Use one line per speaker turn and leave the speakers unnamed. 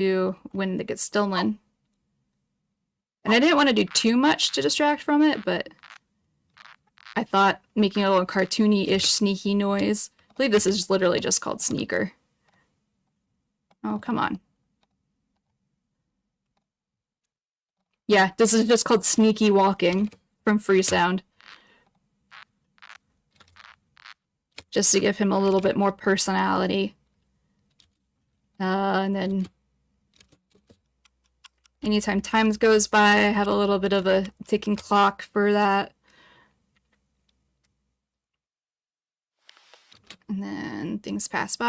do when it gets stolen. And I didn't want to do too much to distract from it, but I thought making a little cartoony-ish sneaky noise. I believe this is literally just called Sneaker. Oh, come on. Yeah, this is just called Sneaky Walking from Freesound. Just to give him a little bit more personality. And then anytime time goes by, I have a little bit of a ticking clock for that. And then things pass by.